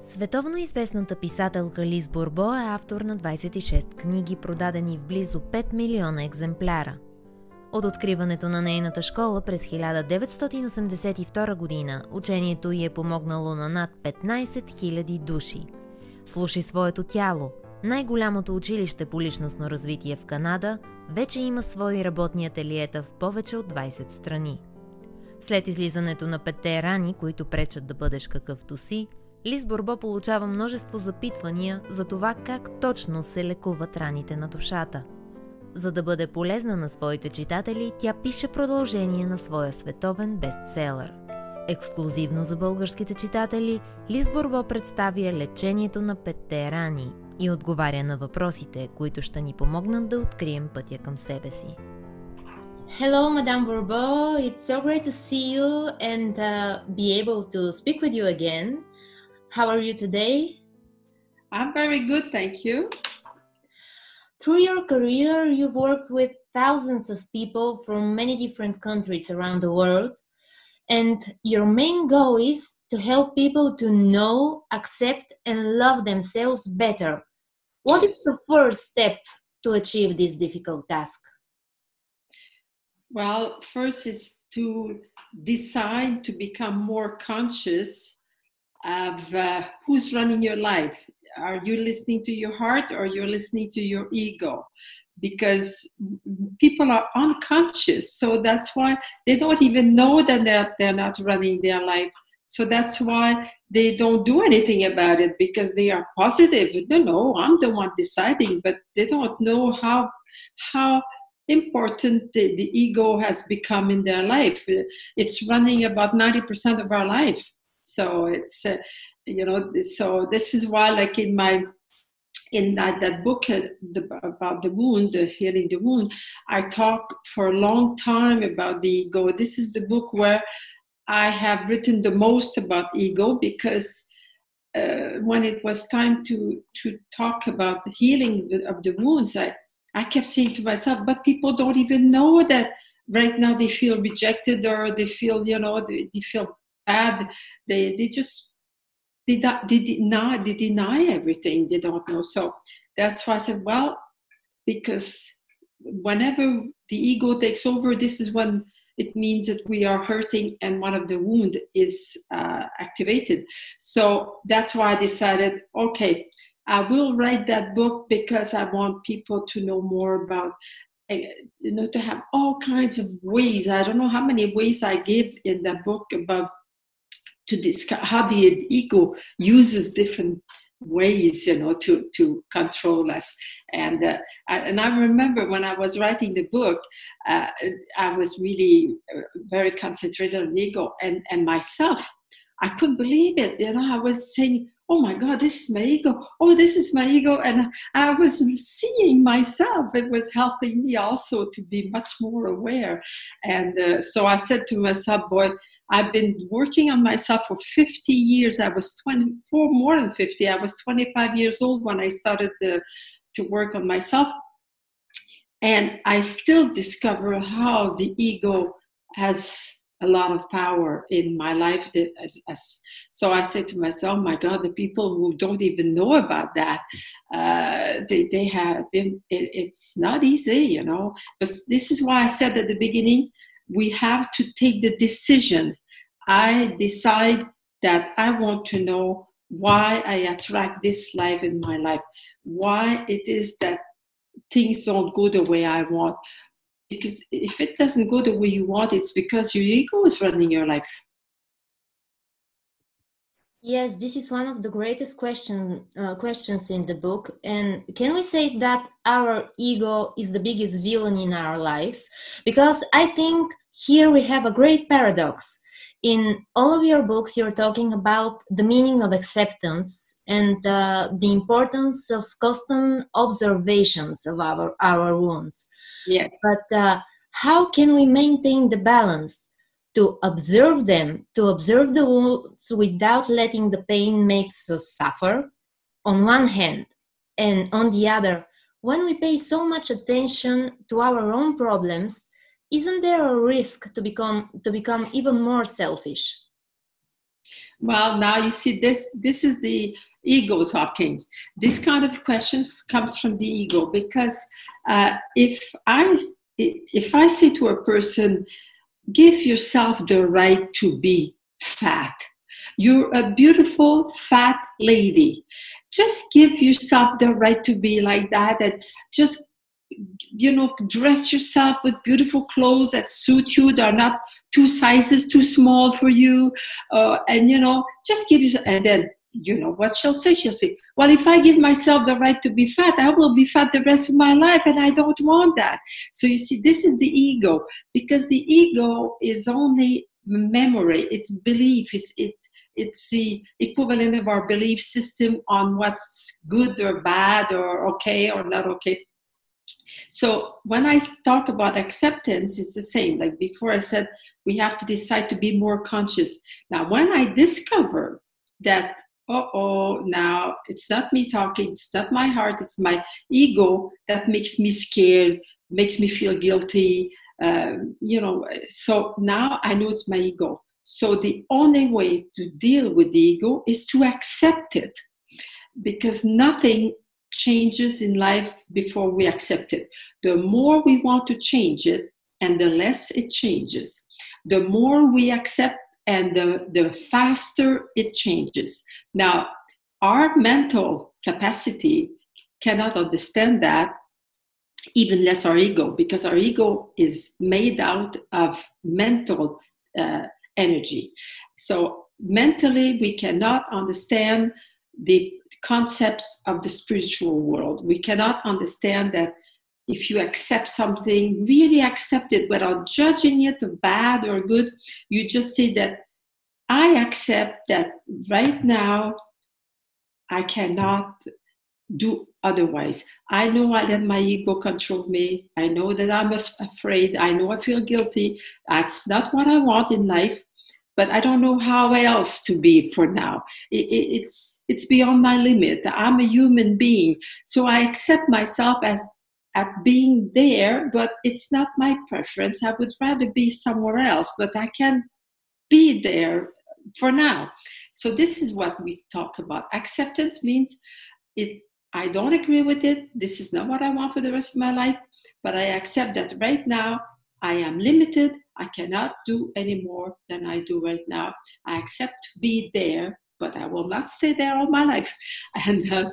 Световноизвестната писателка Лиз Бурбо е автор на 26 книги, продадени в близо 5 милиона екземпляра. От откриването на нейната школа през 1982 година, учението й е помогнало на над 15 000 души. "Слушай своето тяло", най-голямото училище по личностно развитие в Канада, вече има свои работни ателиета в повече от 20 страни. След излизането на Петте рани, които пречат да бъдеш какъвто си, Лиз Бурбо получава множество запитвания за това как точно се лекуват раните на душата. За да бъде полезна на своите читатели, тя пише продължение на своя световен бестселър. Ексклузивно за българските читатели, Лиз Бурбо представя "Лечението на Петте рани" и отговаря на въпросите, които ще ни помогнат да открием пътя към себе си. Hello, Madame Burbo. It's so great to see you and be able to speak with you again. How are you today? I'm very good, thank you. Through your career, you've worked with thousands of people from many different countries around the world, and your main goal is to help people to know, accept, and love themselves better. What is the first step to achieve this difficult task? Well, first is to decide to become more conscious of who's running your life. Are you listening to your heart or you're listening to your ego? Because people are unconscious, so that's why they don't even know that they're not running their life. So that's why they don't do anything about it, because they are positive. No, I'm the one deciding, but they don't know how important the ego has become in their life. It's running about 90% of our life. So it's, so this is why, like in that book about the wound, healing the wound, I talk for a long time about the ego. This is the book where I have written the most about ego, because when it was time to talk about the healing of the wounds, I kept saying to myself, but people don't even know that right now they feel rejected, or they feel, they feel bad. They deny everything. They don't know. So that's why I said, well, because whenever the ego takes over, this is when it means that we are hurting and one of the wound is activated. So that's why I decided, okay, I will write that book because I want people to know more about, to have all kinds of ways. I don't know how many ways I give in that book about to discuss how the ego uses different ways, to control us. And I remember when I was writing the book, I was really very concentrated on ego and myself. I couldn't believe it. I was saying, oh my God, this is my ego. Oh, this is my ego. And I was seeing myself. It was helping me also to be much more aware. And so I said to myself, boy, I've been working on myself for 50 years. I was 24, more than 50. I was 25 years old when I started to work on myself. And I still discover how the ego has a lot of power in my life. So I said to myself, oh my God, the people who don't even know about that, it's not easy, But this is why I said at the beginning, we have to take the decision. I decide that I want to know why I attract this life in my life, why it is that things don't go the way I want. Because if it doesn't go the way you want, it's because your ego is running your life. Yes, this is one of the greatest questions in the book. And can we say that our ego is the biggest villain in our lives? Because I think here we have a great paradox. In all of your books, you're talking about the meaning of acceptance and the importance of constant observations of our wounds. Yes. But how can we maintain the balance to observe them, to observe the wounds without letting the pain makes us suffer, on one hand, and on the other, when we pay so much attention to our own problems, isn't there a risk to become even more selfish? Well, now you see, this is the ego talking. This kind of question comes from the ego, because if I say to a person, give yourself the right to be fat. You're a beautiful fat lady. Just give yourself the right to be like that, and just, dress yourself with beautiful clothes that suit you. They're not 2 sizes too small for you. And, just give yourself, and then, what she'll say? She'll say, well, if I give myself the right to be fat, I will be fat the rest of my life, and I don't want that. So you see, this is the ego, because the ego is only memory, it's belief, it's the equivalent of our belief system on what's good or bad or okay or not okay. So when I talk about acceptance, it's the same. Like before I said, we have to decide to be more conscious. Now, when I discover that, now it's not me talking, it's not my heart, it's my ego that makes me scared, makes me feel guilty, so now I know it's my ego. So the only way to deal with the ego is to accept it, because nothing changes in life before we accept it. The more we want to change it, and the less it changes. The more we accept, and the faster it changes. Now, our mental capacity cannot understand that, even less our ego, because our ego is made out of mental energy. So mentally, we cannot understand the concepts of the spiritual world. We cannot understand that if you accept something, really accept it without judging it bad or good, you just say that I accept that right now I cannot do otherwise. I know I let my ego control me. I know that I'm afraid. I know I feel guilty. That's not what I want in life, but I don't know how else to be for now. It's beyond my limit. I'm a human being. So I accept myself as at being there, but it's not my preference. I would rather be somewhere else, but I can be there for now. So this is what we talk about. Acceptance means I don't agree with it. This is not what I want for the rest of my life, but I accept that right now I am limited. I cannot do any more than I do right now. I accept to be there, but I will not stay there all my life. And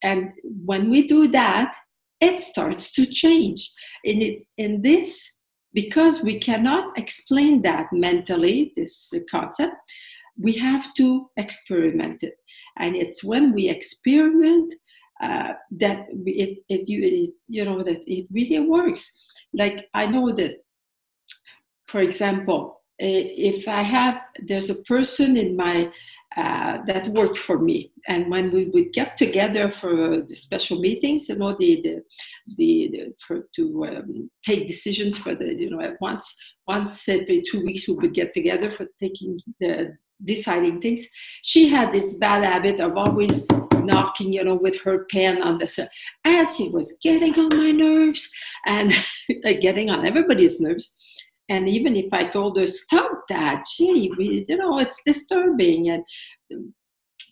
and when we do that, it starts to change. In this, because we cannot explain that mentally, this concept, we have to experiment it. And it's when we experiment that it really works. Like I know that, for example, if there's a person in my that worked for me, and when we would get together for the special meetings, take decisions for once every 2 weeks we would get together for deciding things. She had this bad habit of always knocking, with her pen on the, and she was getting on my nerves and getting on everybody's nerves. And even if I told her, stop that, it's disturbing.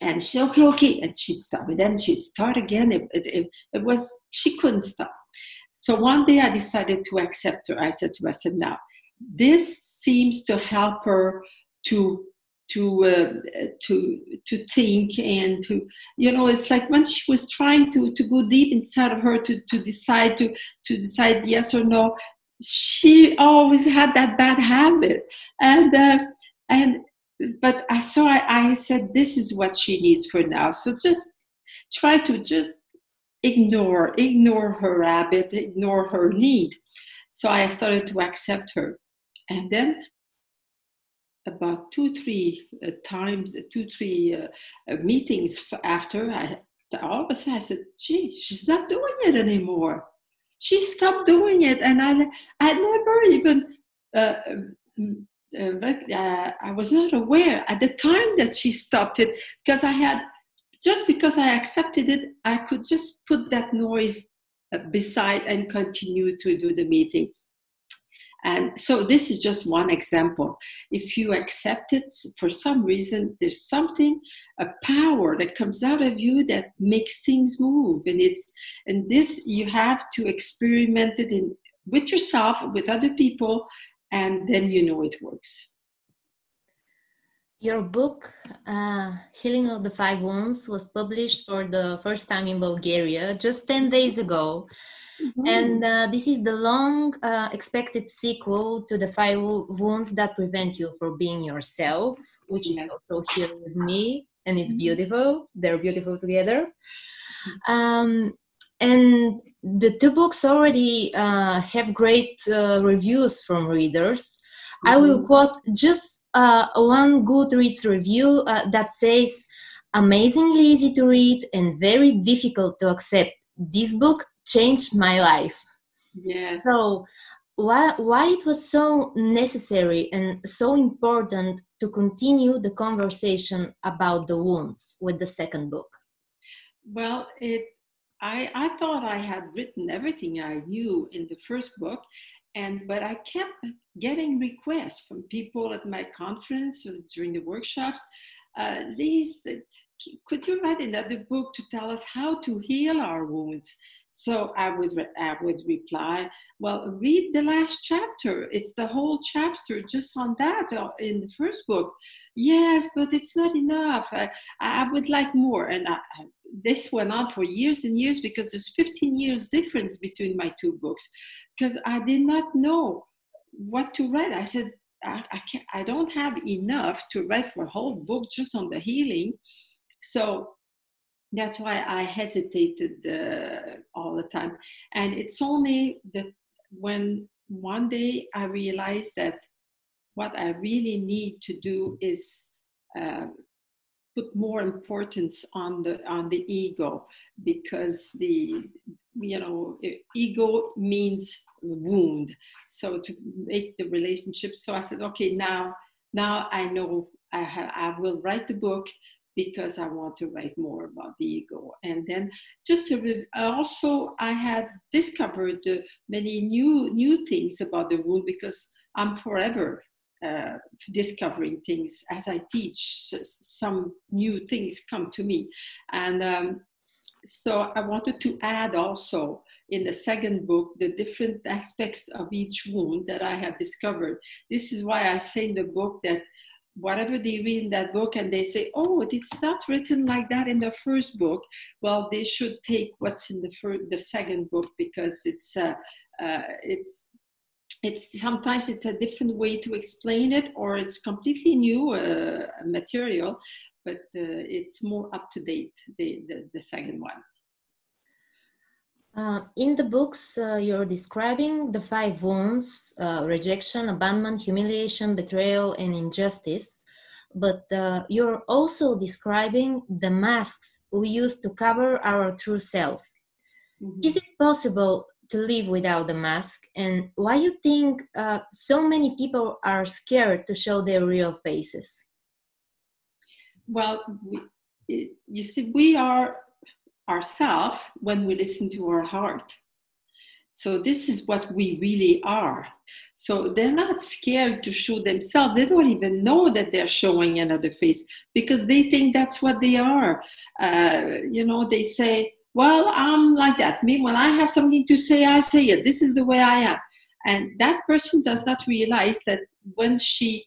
And she, okay. And she'd stop. And then she'd start again. She couldn't stop. So one day I decided to accept her. I said, now, this seems to help her to think and to, it's like when she was trying to go deep inside of her to decide yes or no, she always had that bad habit. But I said, this is what she needs for now. So just try to just ignore her habit, ignore her need. So I started to accept her. And then about 2-3 meetings after, all of a sudden I said, gee, she's not doing it anymore. She stopped doing it. And I never even, I was not aware at the time that she stopped it, because because I accepted it, I could just put that noise beside and continue to do the meeting. And so this is just one example. If you accept it, for some reason, there's something, a power that comes out of you that makes things move. And this, you have to experiment it with yourself, with other people, and then you know it works. Your book, Healing of the Five Wounds, was published for the first time in Bulgaria just 10 days ago. Mm-hmm. And this is the long expected sequel to The Five Wounds That Prevent You from Being Yourself, which is also here with me. And it's beautiful. They're beautiful together. And the two books already have great reviews from readers. I will quote just one Goodreads review that says, "Amazingly easy to read and very difficult to accept. This book changed my life." Yes. So why it was so necessary and so important to continue the conversation about the wounds with the second book? Well, I thought I had written everything I knew in the first book, but I kept getting requests from people at my conference or during the workshops. Liz, could you write another book to tell us how to heal our wounds? So I would reply, well, read the last chapter. It's the whole chapter just on that in the first book. Yes, but it's not enough. I would like more. And this went on for years and years because there's 15 years difference between my two books, because I did not know what to write. I said, I don't have enough to write for a whole book just on the healing. So that's why I hesitated all the time. And it's only that when one day I realized that what I really need to do is put more importance on the ego, because ego means wound. So to make the relationship. So I said, okay, now I know I will write the book, because I want to write more about the ego. And then also I had discovered many new things about the wound, because I'm forever discovering things as I teach. Some new things come to me. And so I wanted to add also in the second book the different aspects of each wound that I have discovered. This is why I say in the book that whatever they read in that book and they say, oh, it's not written like that in the first book, well, they should take what's in the second book, because it's sometimes it's a different way to explain it, or it's completely new material, but it's more up to date, the second one. In the books, you're describing the five wounds: rejection, abandonment, humiliation, betrayal, and injustice. But you're also describing the masks we use to cover our true self. Mm-hmm. Is it possible to live without the mask? And why you think so many people are scared to show their real faces? Well, you see, we are ourselves when we listen to our heart. So this is what we really are. So they're not scared to show themselves. They don't even know that they're showing another face, because they think that's what they are. They say, well, I'm like that. Me, when I have something to say, I say it. This is the way I am. And that person does not realize that when she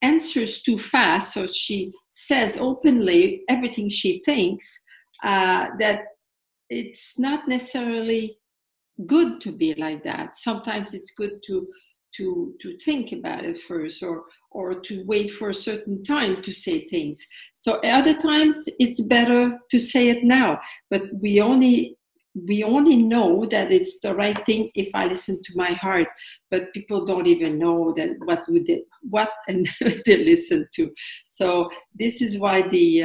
answers too fast, or she says openly everything she thinks, that it's not necessarily good to be like that. Sometimes it's good to think about it first, or to wait for a certain time to say things. So other times it's better to say it now, but we only know that it's the right thing if I listen to my heart. But people don't even know that what and they listen to. So this is why the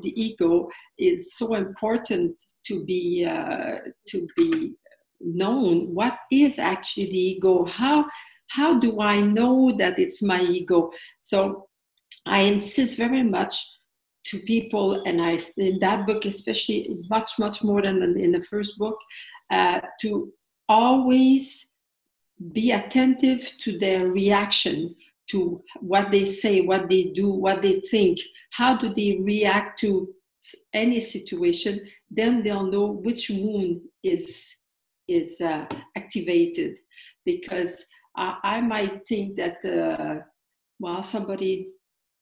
ego is so important to be known. What is actually the ego? How do I know that it's my ego? So I insist very much to people, and in that book especially, much more than in the first book, to always be attentive to their reaction, to what they say, what they do, what they think, how do they react to any situation, then they'll know which wound is activated. Because I might think that, somebody,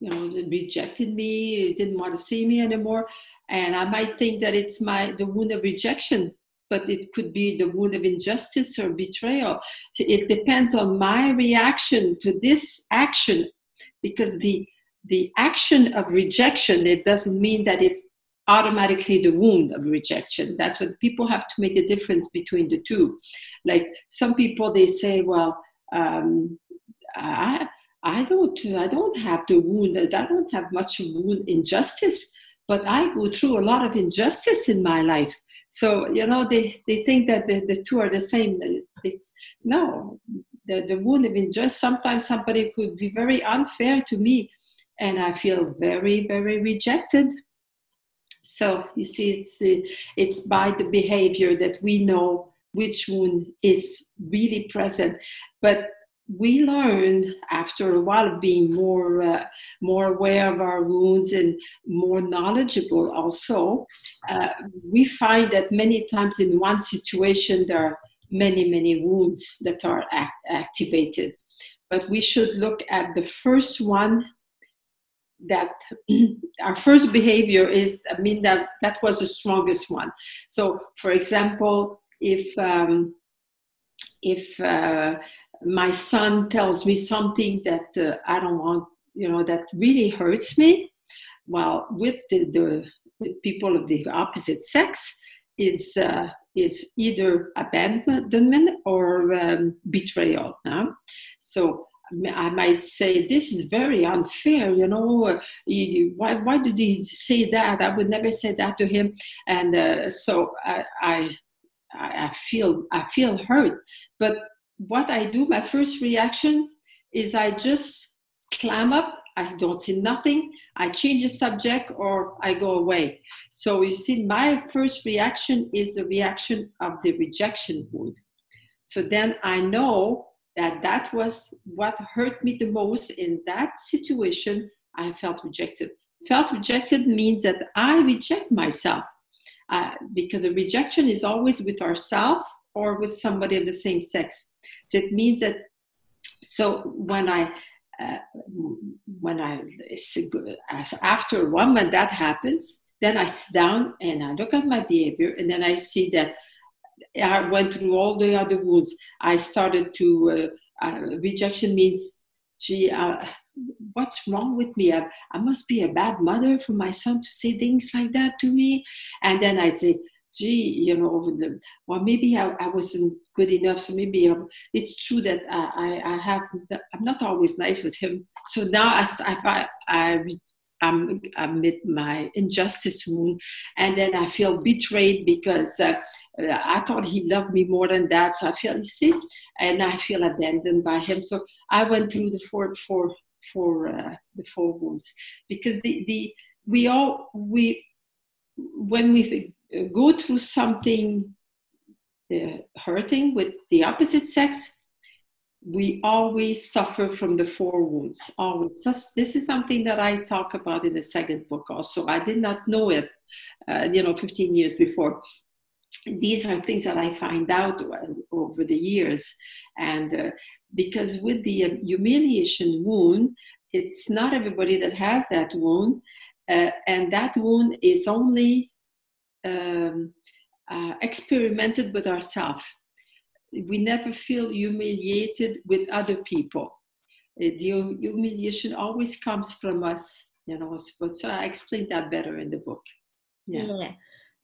rejected me, didn't want to see me anymore, and I might think that it's the wound of rejection, but it could be the wound of injustice or betrayal. It depends on my reaction to this action, because the action of rejection, it doesn't mean that it's automatically the wound of rejection. That's what people have to make a difference between the two. Like some people, they say, well, I don't have the wound. I don't have much wound injustice, but I go through a lot of injustice in my life. So, they think that the two are the same. No, the wound of injustice, sometimes somebody could be very unfair to me, and I feel very, very rejected. So, you see, it's by the behavior that we know which wound is really present. But we learned after a while of being more aware of our wounds and more knowledgeable also, we find that many times in one situation there are many, many wounds that are activated. But we should look at the first one, that our first behavior is, that was the strongest one. So, for example, if my son tells me something that I don't want, that really hurts me, well, with with people of the opposite sex, is either abandonment or betrayal. So I might say, this is very unfair, why did he say that? I would never say that to him. And so I feel hurt. But what I do, my first reaction is I just clam up. I don't say nothing. I change the subject or I go away. So you see, my first reaction is the reaction of the rejection wound. So then I know that was what hurt me the most in that situation. I felt rejected. Felt rejected means that I reject myself, because the rejection is always with ourselves or with somebody of the same sex. So it means that, so when after a while, when that happens, then I sit down and I look at my behavior, and then I see that I went through all the other wounds. I started to, rejection means, gee, what's wrong with me? I must be a bad mother for my son to say things like that to me. And then I'd say, gee, well, maybe I wasn't good enough. So maybe it's true that I'm not always nice with him. So now I'm with my injustice wound, and then I feel betrayed because I thought he loved me more than that. So I feel, you see, and I feel abandoned by him. So I went through the four wounds, because when we go through something hurting with the opposite sex, we always suffer from the four wounds. Always. So this is something that I talk about in the second book also. I did not know it, 15 years before. These are things that I find out over the years. And because with the humiliation wound, it's not everybody that has that wound. And that wound is only experimented with ourselves. We never feel humiliated with other people. The humiliation always comes from us, So I explained that better in the book. Yeah.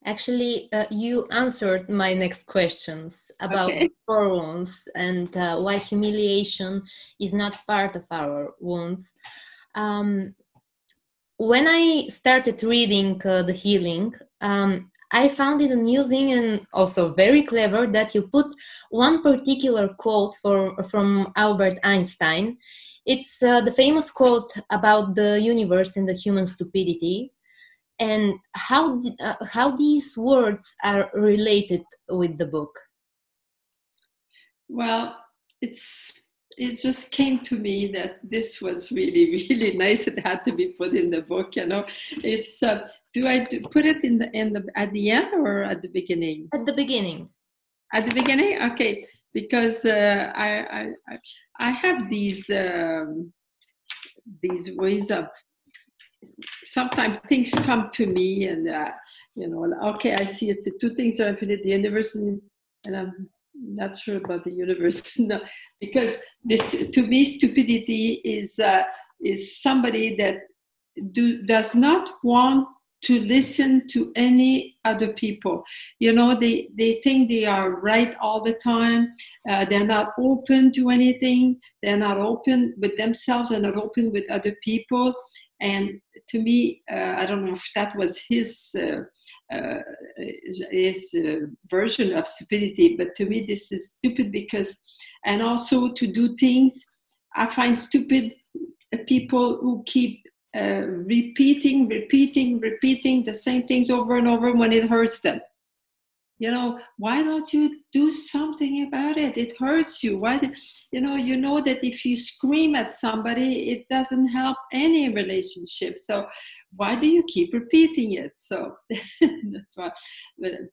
Actually, you answered my next questions about the four wounds and why humiliation is not part of our wounds. When I started reading The Healing, I found it amusing and also very clever that you put one particular quote from Albert Einstein. It's the famous quote about the universe and the human stupidity, and how these words are related with the book. Well, it just came to me that this was really, really nice. It had to be put in the book, you know. It's do I put it in the at the end or at the beginning? At the beginning. At the beginning, okay. Because I have these ways of, sometimes things come to me and you know, okay, I see it's the two things are infinite, the universe, and I'm not sure about the universe. No, because this, to me, stupidity is somebody that does not want to listen to any other people. You know, they think they are right all the time. They're not open to anything. They're not open with themselves and not open with other people. And to me, I don't know if that was his version of stupidity, but to me this is stupid because, and also to do things, I find stupid people who keep repeating the same things over and over when it hurts them. You know, why don't you do something about it? It hurts you. Why? You know that if you scream at somebody, it doesn't help any relationship. So why do you keep repeating it? So that's why.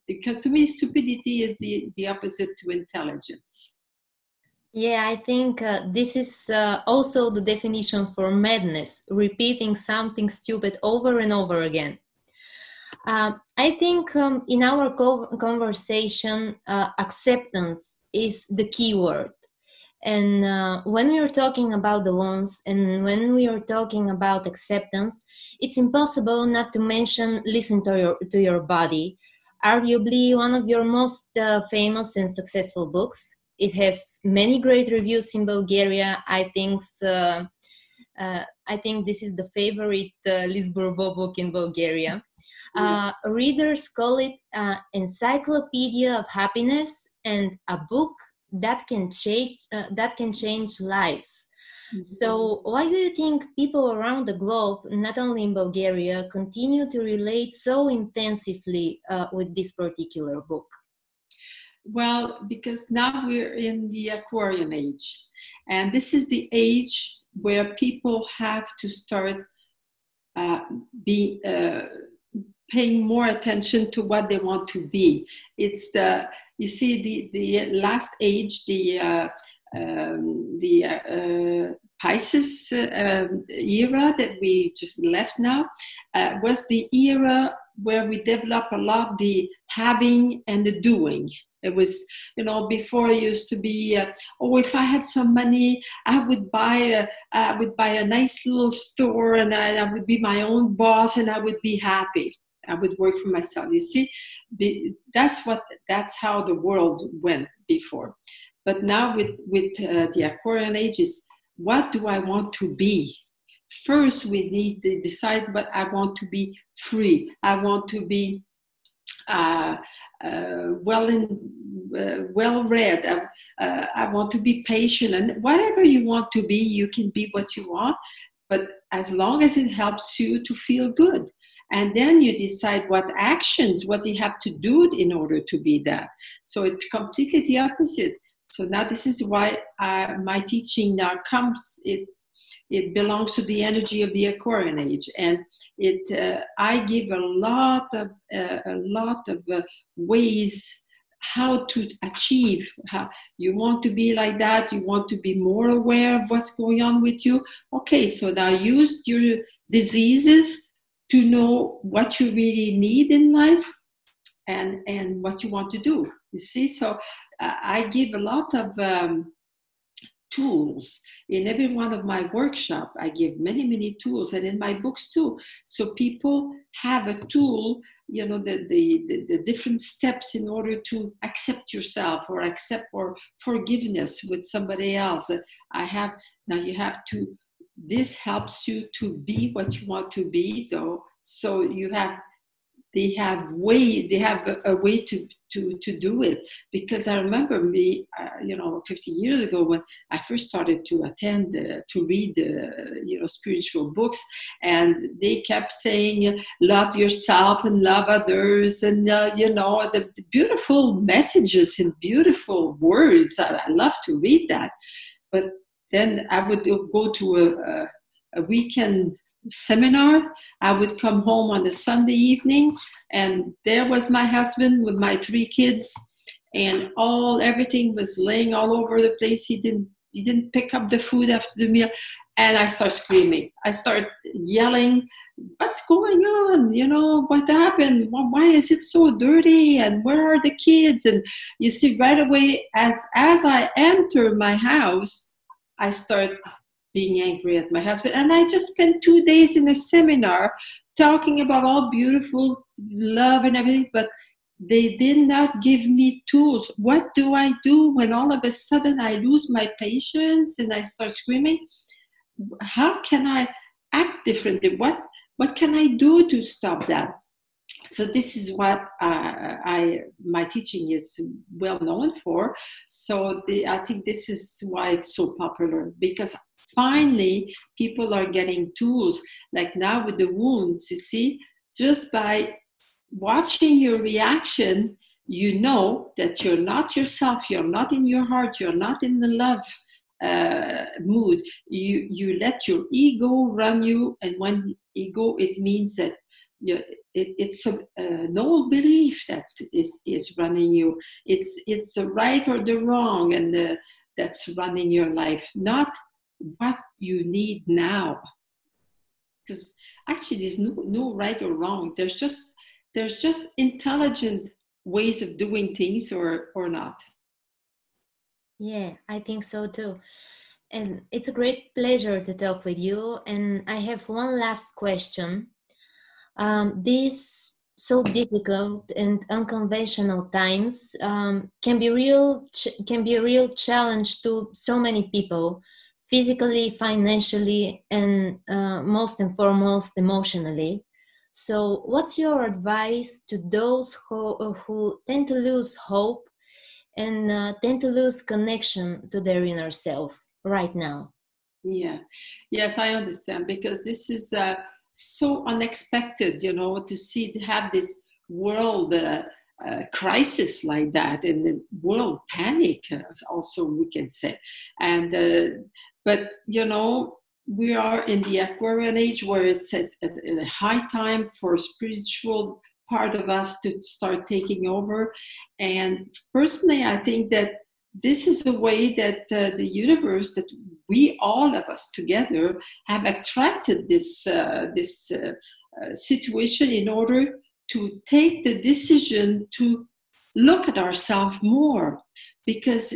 Because to me, stupidity is the opposite to intelligence. Yeah, I think this is also the definition for madness, repeating something stupid over and over again. I think in our conversation, acceptance is the key word. And when we are talking about the ones and when we are talking about acceptance, it's impossible not to mention listen to your body, arguably one of your most famous and successful books. It has many great reviews in Bulgaria. I think this is the favorite Liz Burbо book in Bulgaria. Readers call it encyclopedia of happiness and a book that can change lives. Mm-hmm. So why do you think people around the globe, not only in Bulgaria, continue to relate so intensively with this particular book? Well, because now we're in the Aquarian age, and this is the age where people have to start paying more attention to what they want to be. It's the last age, the Pisces era that we just left now was the era where we develop a lot the having and the doing. It was, before it used to be, if I had some money, I would buy a nice little store, and I would be my own boss, and I would be happy. I would work for myself. You see, that's how the world went before. But now with the Aquarian age is, what do I want to be? First, we need to decide, but I want to be free. I want to be well-read. I want to be patient. And whatever you want to be, you can be what you want, but as long as it helps you to feel good. And then you decide what you have to do in order to be that. So it's completely the opposite. So now this is why my teaching now comes. It belongs to the energy of the Aquarian age, and I give a lot of ways how to achieve. How you want to be like that. You want to be more aware of what's going on with you. Okay, so now use your diseases to know what you really need in life and what you want to do. You see, so I give a lot of tools. In every one of my workshops, I give many tools, and in my books too. So people have a tool, the different steps in order to accept yourself or forgiveness with somebody else. This helps you to be what you want to be, though. So you have they have a way to do it. Because I remember me, 50 years ago when I first started to attend, to read, spiritual books, and they kept saying, love yourself and love others, and the beautiful messages and beautiful words. I love to read that, but then I would go to a weekend seminar. I would come home on a Sunday evening, and there was my husband with my 3 kids, and everything was laying all over the place. He didn't pick up the food after the meal, and I start screaming. I start yelling, "What's going on? What happened? Why is it so dirty? And where are the kids?" And you see, right away, as I enter my house, I start being angry at my husband. And I just spent 2 days in a seminar talking about all beautiful love and everything, but they did not give me tools. What do I do when all of a sudden I lose my patience and I start screaming? How can I act differently? What can I do to stop that? So this is what my teaching is well known for. So I think this is why it's so popular, because finally people are getting tools. Like now with the wounds, you see, just by watching your reaction, you know that you're not yourself, you're not in your heart, you're not in the love mood. You let your ego run you, and when ego, it means that it's an old belief that is running you. It's the right or the wrong, and that's running your life, not what you need now. Because actually, there's no right or wrong. There's just intelligent ways of doing things or not. Yeah, I think so too. And it's a great pleasure to talk with you. And I have one last question. These so difficult and unconventional times can be a real challenge to so many people, physically, financially, and most and foremost, emotionally. So what's your advice to those who tend to lose hope and tend to lose connection to their inner self right now? Yeah, yes, I understand, because this is so unexpected, to have this world crisis like that, and the world panic also, we can say. And but we are in the Aquarian age, where it's at a high time for spiritual part of us to start taking over. And personally, I think that this is a way that the universe, that we, all of us together, have attracted this situation in order to take the decision to look at ourselves more. Because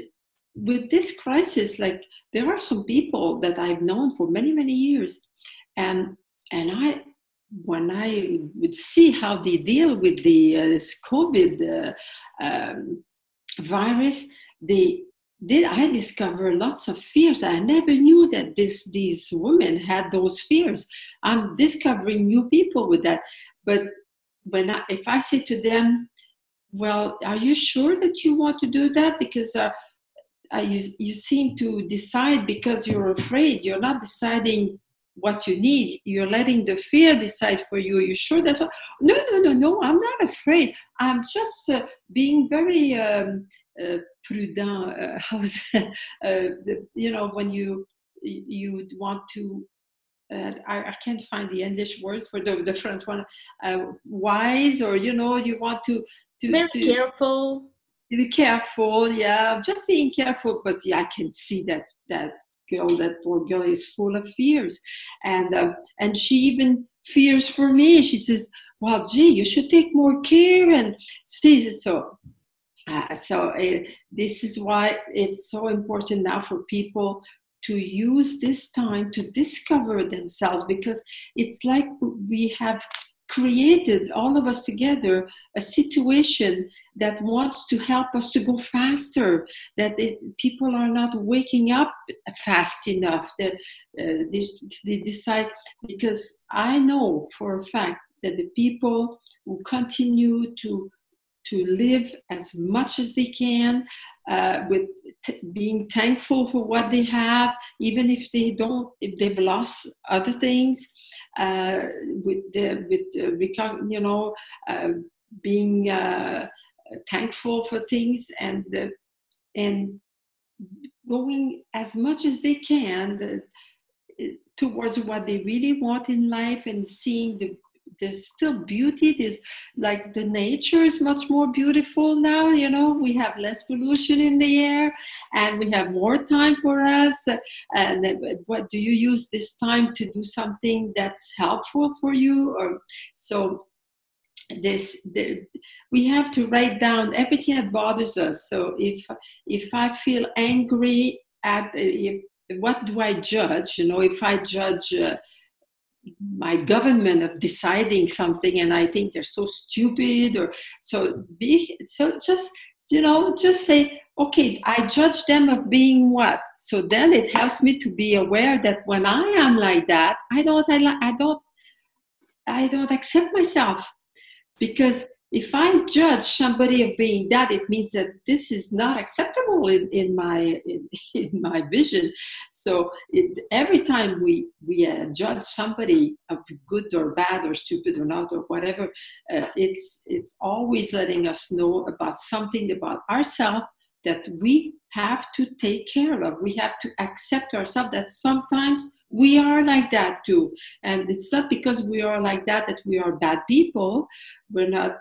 with this crisis, like, there are some people that I've known for many, many years, and when I would see how they deal with the COVID virus, I discovered lots of fears. I never knew that these women had those fears. I'm discovering new people with that. But if I say to them, well, are you sure that you want to do that? Because you seem to decide because you're afraid. You're not deciding what you need. You're letting the fear decide for you. Are you sure that's what? No, I'm not afraid. I'm just being very prudent. How's when you want to, I can't find the English word for the French one, wise, or you want to Very careful. Be careful, yeah, just being careful. But yeah, I can see that poor girl is full of fears, and she even fears for me. She says, well, gee, you should take more care, and see, so this is why it's so important now for people to use this time to discover themselves, because it's like we have created, all of us together, a situation that wants to help us to go faster, that people are not waking up fast enough, that they decide, because I know for a fact that the people who continue to live as much as they can, with being thankful for what they have, even if they've lost other things, being thankful for things, and going as much as they can towards what they really want in life, and seeing there's still beauty. There's like the nature is much more beautiful now. We have less pollution in the air, and we have more time for us. And what do you use this time to do something that's helpful for you? Or so we have to write down everything that bothers us. So if I feel angry what do I judge? If I judge my government of deciding something, and I think they're so stupid, or just say, okay, I judge them of being what. So then it helps me to be aware that when I am like that, I don't accept myself, because if I judge somebody of being that, it means that this is not acceptable in my vision. So every time we judge somebody of good or bad or stupid or not or whatever, it's always letting us know about something about ourselves that we have to take care of. We have to accept ourselves that sometimes we are like that too. And it's not because we are like that we are bad people. We're not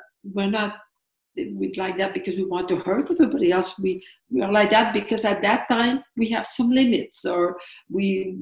like that because we want to hurt everybody else. We are like that because at that time we have some limits, or we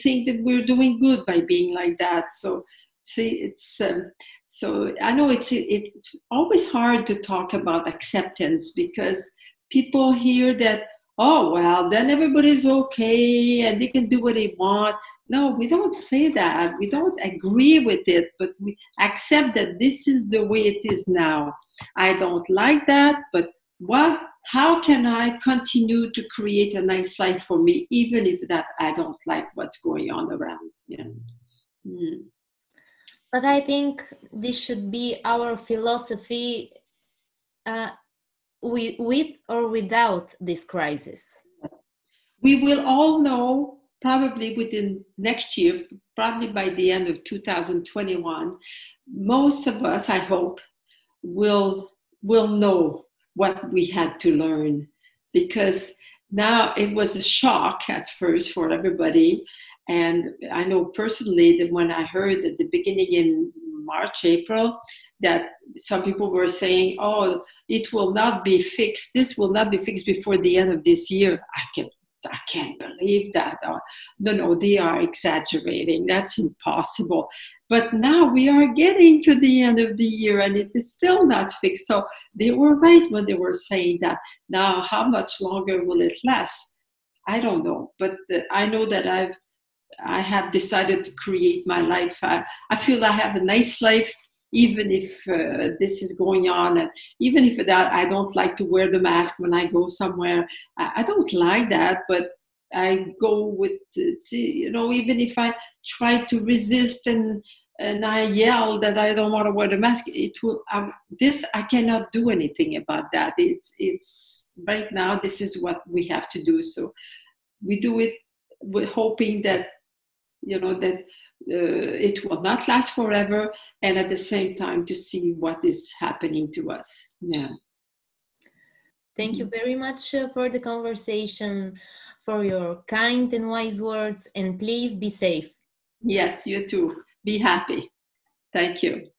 think that we're doing good by being like that. So see, so I know it's always hard to talk about acceptance, because people hear that, oh, well, then everybody's okay and they can do what they want. No, we don't say that. We don't agree with it, but we accept that this is the way it is now. I don't like that, but how can I continue to create a nice life for me, even if that I don't like what's going on around? Yeah. Mm. But I think this should be our philosophy, with or without this crisis. We will all know probably within next year, probably by the end of 2021, most of us, I hope, will know what we had to learn, because now it was a shock at first for everybody. And I know personally that when I heard at the beginning in March, April, that some people were saying, oh, it will not be fixed. This will not be fixed before the end of this year. I can't believe that. No, they are exaggerating. That's impossible. But now we are getting to the end of the year and it is still not fixed. So they were right when they were saying that. Now, how much longer will it last? I don't know. But I know that I have decided to create my life. I feel I have a nice life, even if this is going on, and even if that I don't like to wear the mask when I go somewhere. I don't like that, but I go with, even if I try to resist and I yell that I don't want to wear the mask, I cannot do anything about that. It's right now, this is what we have to do. So we do it with hoping that, it will not last forever, and at the same time to see what is happening to us. Yeah. Thank you very much for the conversation, for your kind and wise words, and please be safe. Yes, you too. Be happy. Thank you.